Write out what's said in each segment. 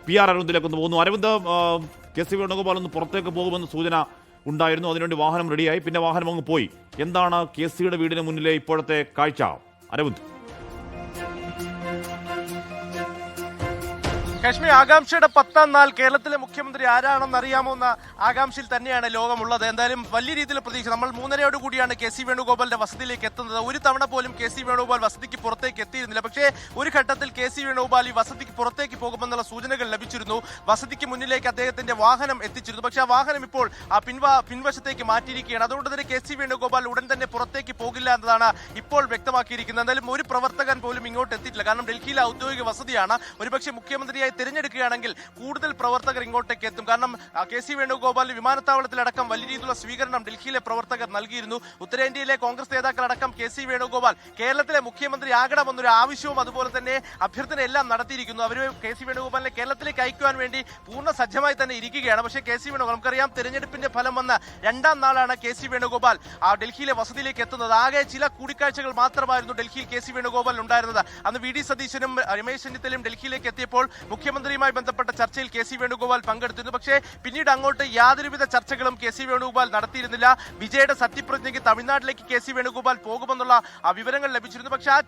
PR അരവിന്ദിലേക്ക് ഒന്ന് പോകുന്നു. Aravind, KC Venugopal ഒന്ന് പുറത്തേക്ക് പോകുമെന്ന് സൂചന ഉണ്ടായിരുന്നു. അതിനുവേണ്ടി വാഹനം റെഡിയായി, പിന്നെ വാഹനം അങ്ങ് പോയി. എന്താണ് KCയുടെ വീടിന് മുന്നിലെ ഇപ്പോഴത്തെ കാഴ്ച അരവിന്ദ്? കാശ്മീർ ആകാംക്ഷയുടെ 10ാം നാൾ കേരളത്തിലെ മുഖ്യമന്ത്രി ആരാണെന്ന് അറിയാമോ എന്ന ആകാംക്ഷയിൽ തന്നെയാണ് ലോകമുള്ളത്. എന്തായാലും വലിയ രീതിയിൽ പ്രതീക്ഷ. നമ്മൾ 3:30 കൂടിയാണ് KC വേണുഗോപാലിന്റെ വസതിയിലേക്ക് എത്തുന്നത്. ഒരു തവണ പോലും KC വേണുഗോപാൽ വസതിക്ക് പുറത്തേക്ക് എത്തിയിരുന്നില്ല. പക്ഷേ ഒരു ഘട്ടത്തിൽ KC വേണുഗോപാൽ ഈ വസതിക്ക് പുറത്തേക്ക് പോകുമെന്നുള്ള സൂചനകൾ ലഭിച്ചിരുന്നു. വസതിക്ക് മുന്നിലേക്ക് അദ്ദേഹത്തിന്റെ വാഹനം എത്തിച്ചിരുന്നു. പക്ഷേ ആ വാഹനം ഇപ്പോൾ പിൻവശത്തേക്ക് മാറ്റിയിരിക്കുകയാണ്. അതുകൊണ്ട് തന്നെ KC വേണുഗോപാൽ ഉടൻ തന്നെ പുറത്തേക്ക് പോകില്ല എന്നതാണ് ഇപ്പോൾ വ്യക്തമാക്കിയിരിക്കുന്നത്. എന്തായാലും ഒരു പ്രവർത്തകൻ പോലും ഇങ്ങോട്ട് എത്തിയിട്ടില്ല. കാരണം ഡൽഹിയിലെ ഔദ്യോഗിക വസതിയാണ്. ഒരുപക്ഷെ മുഖ്യമന്ത്രിയായി തിരഞ്ഞെടുക്കുകയാണെങ്കിൽ കൂടുതൽ പ്രവർത്തകർ ഇങ്ങോട്ടേക്ക് എത്തും. കാരണം KC വേണുഗോപാലിന് വിമാനത്താവളത്തിലടക്കം വലിയ രീതിയിലുള്ള സ്വീകരണം ഡൽഹിയിലെ പ്രവർത്തകർ നൽകിയിരുന്നു. ഉത്തരേന്ത്യയിലെ കോൺഗ്രസ് നേതാക്കളടക്കം KC വേണുഗോപാൽ കേരളത്തിലെ മുഖ്യമന്ത്രി ആകണമെന്നൊരു ആവശ്യവും അതുപോലെ തന്നെ അഭ്യർത്ഥന എല്ലാം നടത്തിയിരിക്കുന്നു. അവർ KC വേണുഗോപാലിനെ കേരളത്തിലേക്ക് അയക്കുവാൻ വേണ്ടി പൂർണ്ണ സജ്ജമായി തന്നെ ഇരിക്കുകയാണ്. പക്ഷേ KC വേണുഗോപാൽ, നമുക്കറിയാം, തെരഞ്ഞെടുപ്പിന്റെ ഫലം വന്ന് 2ാം നാളാണ് KC വേണുഗോപാൽ ഡൽഹിയിലെ വസതിയിലേക്ക് എത്തുന്നത്. ആകെ ചില കൂടിക്കാഴ്ചകൾ മാത്രമായിരുന്നു ഡൽഹിയിൽ KC വേണുഗോപാൽ ഉണ്ടായിരുന്നത്. അന്ന് VD സതീശനും രമേശ് ചെന്നിത്തലയും ഡൽഹിയിലേക്ക് എത്തിയപ്പോൾ മുഖ്യമന്ത്രിയുമായി ബന്ധപ്പെട്ട ചർച്ചയിൽ KC വേണുഗോപാൽ പങ്കെടുത്തിരുന്നു. പക്ഷേ പിന്നീട് അങ്ങോട്ട് യാതൊരുവിധ ചർച്ചകളും KC വേണുഗോപാൽ നടത്തിയിരുന്നില്ല. വിജയുടെ സത്യപ്രതിജ്ഞയ്ക്ക് തമിഴ്നാട്ടിലേക്ക് KC വേണുഗോപാൽ പോകുമെന്നുള്ള വിവരങ്ങൾ ലഭിച്ചിരുന്നു. പക്ഷേ ആ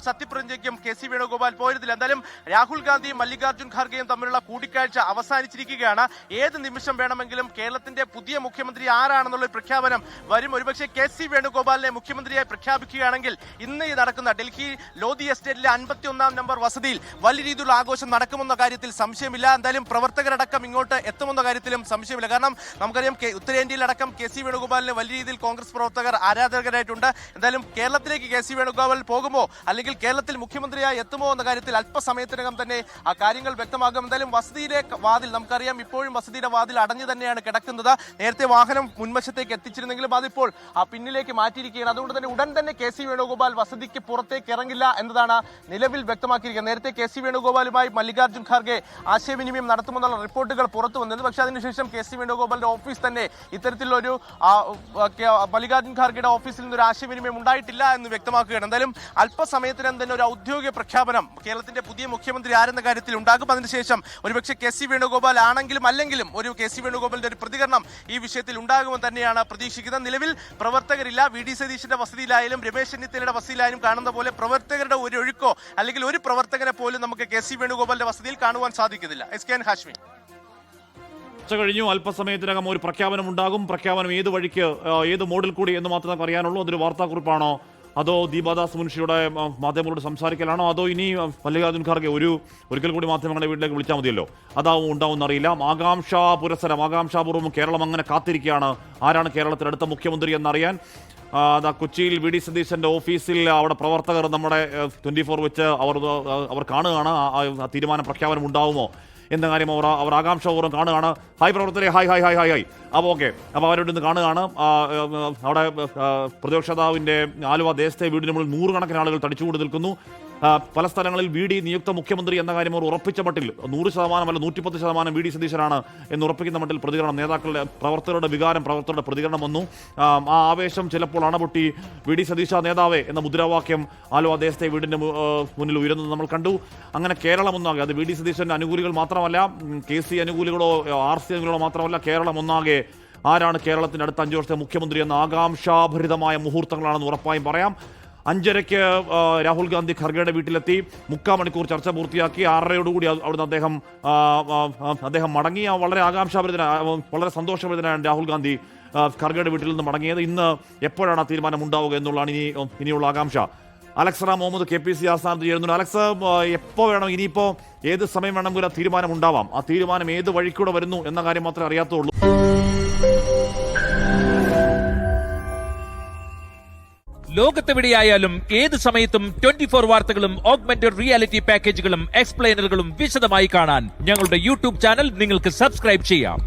സത്യപ്രതിജ്ഞയ്ക്കും KC വേണുഗോപാൽ പോയിരുന്നില്ല. എന്തായാലും രാഹുൽ ഗാന്ധിയും മല്ലികാർജ്ജുൻ ഖാർഗെയും തമ്മിലുള്ള കൂടിക്കാഴ്ച അവസാനിച്ചിരിക്കുകയാണ്. ഏത് നിമിഷം വേണമെങ്കിലും കേരളത്തിന്റെ പുതിയ മുഖ്യമന്ത്രി ആരാണെന്നുള്ള പ്രഖ്യാപനം വരും. ഒരുപക്ഷെ KC വേണുഗോപാലിനെ മുഖ്യമന്ത്രിയായി പ്രഖ്യാപിക്കുകയാണെങ്കിൽ ഇന്ന് നടക്കുന്ന ഡൽഹി ലോധി എസ്റ്റേറ്റിലെ 51ാം നമ്പർ വസതിയിൽ വലിയ രീതിയിലുള്ള ആഘോഷം നടക്കുമെന്ന കാര്യത്തിൽ സംശയമില്ല. എന്തായാലും പ്രവർത്തകരടക്കം ഇങ്ങോട്ട് എത്തുമെന്ന കാര്യത്തിലും സംശയമില്ല. കാരണം നമുക്കറിയാം, ഉത്തരേന്ത്യയിലടക്കം KC വേണുഗോപാലിന് വലിയ രീതിയിൽ കോൺഗ്രസ് പ്രവർത്തകർ ആരാധകരായിട്ടുണ്ട്. എന്തായാലും കേരളത്തിലേക്ക് KC വേണുഗോപാൽ പോകുമോ അല്ലെങ്കിൽ കേരളത്തിൽ മുഖ്യമന്ത്രിയായി എത്തുമോ എന്ന കാര്യത്തിൽ അല്പസമയത്തിനകം തന്നെ ആ കാര്യങ്ങൾ വ്യക്തമാകും. എന്തായാലും വസതിയിലെ വാതിൽ, നമുക്കറിയാം, ഇപ്പോഴും വസതിയുടെ വാതിൽ അടഞ്ഞു തന്നെയാണ് കിടക്കുന്നത്. നേരത്തെ വാഹനം മുൻവശത്തേക്ക് എത്തിച്ചിരുന്നെങ്കിലും അതിപ്പോൾ പിന്നിലേക്ക് മാറ്റിയിരിക്കുകയാണ്. അതുകൊണ്ട് തന്നെ ഉടൻ തന്നെ KC വേണുഗോപാൽ വസതിക്ക് പുറത്തേക്ക് ഇറങ്ങില്ല എന്നതാണ് നിലവിൽ വ്യക്തമാക്കിയിരിക്കുന്നത്. നേരത്തെ KC വേണുഗോപാലുമായി മല്ലികാർജ്ജുൻ ഖാർഗെ ആശയവിനിമയം നടത്തുമെന്നുള്ള റിപ്പോർട്ടുകൾ പുറത്തു വന്നിരുന്നു. പക്ഷേ അതിനുശേഷം KC വേണുഗോപാലിന്റെ ഓഫീസ് തന്നെ ഇത്തരത്തിലൊരു മല്ലികാർജ്ജുൻ ഖാർഗെയുടെ ഓഫീസിൽ നിന്നൊരു ആശയവിനിമയം ഉണ്ടായിട്ടില്ല എന്ന് വ്യക്തമാക്കുകയാണ്. എന്തായാലും അല്പസമയത്തിനും തന്നെ ഒരു ഔദ്യോഗിക പ്രഖ്യാപനം കേരളത്തിന്റെ പുതിയ മുഖ്യമന്ത്രി ആരെന്ന കാര്യത്തിൽ ഉണ്ടാകും. അതിനുശേഷം ഒരുപക്ഷെ KC വേണുഗോപാൽ ആണെങ്കിലും അല്ലെങ്കിലും ഒരു KC വേണുഗോപാലിന്റെ ഒരു പ്രതികരണം ഈ വിഷയത്തിൽ ഉണ്ടാകുമെന്ന് തന്നെയാണ് പ്രതീക്ഷിക്കുന്നത്. നിലവിൽ പ്രവർത്തകരില്ല. VD സതീശന്റെ വസതിയിലായാലും രമേശ് ചെന്നിത്തലയുടെ വസതിയിലായാലും കാണുന്ന പോലെ പ്രവർത്തകരുടെ ഒരു ഒഴുക്കോ അല്ലെങ്കിൽ ഒരു പ്രവർത്തകനെ പോലും നമുക്ക് KC വേണുഗോപാലിന്റെ വസതിയിൽ കാണുവാൻ സാധിക്കുന്നില്ല. SKN ഹാഷ്മി. കഴിഞ്ഞു. അല്പസമയത്തിനകം ഒരു പ്രഖ്യാപനം ഉണ്ടാകും. പ്രഖ്യാപനം ഏത് വഴിക്ക്, ഏത് മോഡിൽ കൂടി എന്ന് മാത്രമേ നമുക്ക് അറിയാനുള്ളൂ. അതൊരു വാർത്താക്കുറിപ്പാണോ, അതോ ദീപാദാസ് മുൻഷിയുടെ മാധ്യമങ്ങളോട് സംസാരിക്കലാണോ, അതോ ഇനി മല്ലികാർജ്ജുൻ ഖാർഗെ ഒരിക്കൽ കൂടി മാധ്യമങ്ങളുടെ വീട്ടിലേക്ക് വിളിച്ചാൽ മതിയല്ലോ, അതാവും ഉണ്ടാവും അറിയില്ല. ആകാംക്ഷാപൂർവ്വം കേരളം അങ്ങനെ കാത്തിരിക്കുകയാണ് ആരാണ് കേരളത്തിൽ അടുത്ത മുഖ്യമന്ത്രി എന്നറിയാൻ. കൊച്ചിയിൽ VD സതീശന്റെ ഓഫീസിൽ അവിടെ പ്രവർത്തകർ നമ്മുടെ 24 വെച്ച് അവർ കാണുകയാണ് ആ തീരുമാന പ്രഖ്യാപനം ഉണ്ടാവുമോ എന്ന കാര്യം അവർ ആകാംക്ഷാപൂർവ്വം കാണുകയാണ്. ഹായ് പ്രവർത്തകരെ, hi hi hi hi hi. അപ്പോൾ ഓക്കെ, അപ്പോൾ അവരോട് ഇന്ന് കാണുകയാണ്. അവിടെ പ്രതിപക്ഷ നേതാവിൻ്റെ ആലുവ ദേശത്തെ വീടിന് മുകളിൽ 100 ആളുകൾ തടിച്ചുകൂടി നിൽക്കുന്നു. പല സ്ഥലങ്ങളിൽ VD നിയുക്ത മുഖ്യമന്ത്രി എന്ന കാര്യം അവർ ഉറപ്പിച്ച മട്ടിൽ 100% അല്ല 110% VD സതീശനാണ് എന്ന് ഉറപ്പിക്കുന്ന മട്ടിൽ പ്രതികരണം, നേതാക്കളുടെ പ്രവർത്തകരുടെ വികാരം, പ്രവർത്തകരുടെ പ്രതികരണം വന്നു. ആ ആവേശം ചിലപ്പോൾ അണപൊട്ടി VD സതീശ നേതാവേ എന്ന മുദ്രാവാക്യം ആലുവ ദേശത്തെ വീടിൻ്റെ മുന്നിൽ ഉയരുന്നത് നമ്മൾ കണ്ടു. അങ്ങനെ കേരളം ഒന്നാകെ, അത് VD സതീശൻ്റെ അനുകൂലികൾ മാത്രമല്ല, KC അനുകൂലികളോ RC അനുകൂലികളോ മാത്രമല്ല, കേരളം ഒന്നാകെ ആരാണ് കേരളത്തിൻ്റെ അടുത്ത 5 വർഷത്തെ മുഖ്യമന്ത്രി എന്ന ആകാംക്ഷാഭരിതമായ മുഹൂർത്തങ്ങളാണെന്ന് ഉറപ്പായും പറയാം. 5:30 രാഹുൽ ഗാന്ധി ഖർഗെയുടെ വീട്ടിലെത്തി 3/4 മണിക്കൂർ ചർച്ച പൂർത്തിയാക്കി. 6:30 അവിടുന്ന് അദ്ദേഹം മടങ്ങി. വളരെ വളരെ സന്തോഷഭരിതനാണ് രാഹുൽ ഗാന്ധി ഖർഗെയുടെ വീട്ടിൽ നിന്ന് മടങ്ങിയത്. ഇന്ന് എപ്പോഴാണ് ആ തീരുമാനം ഉണ്ടാവുക എന്നുള്ളതാണ് ഇനിയുള്ള ആകാംക്ഷ. അലക്സ് റാം മുഹമ്മദ് KPC ആസ്ഥാനത്ത് ചേരുന്നുണ്ട്. അലക്സ്, എപ്പോൾ വേണം, ഇനിയിപ്പോൾ ഏത് സമയം വേണമെങ്കിലും ആ തീരുമാനം ഉണ്ടാവാം. ആ തീരുമാനം ഏത് വഴിക്കൂടെ വരുന്നു എന്ന കാര്യം മാത്രമേ അറിയാത്തുള്ളൂ. ലോകത്തെവിടെയായാലും ഏത് സമയത്തും 24 വാർത്തകളും ഓഗ്മെന്റഡ് റിയാലിറ്റി പാക്കേജുകളും എക്സ്പ്ലെയിനറുകളും വിശദമായി കാണാൻ ഞങ്ങളുടെ YouTube ചാനൽ നിങ്ങൾക്ക് സബ്സ്ക്രൈബ് ചെയ്യാം.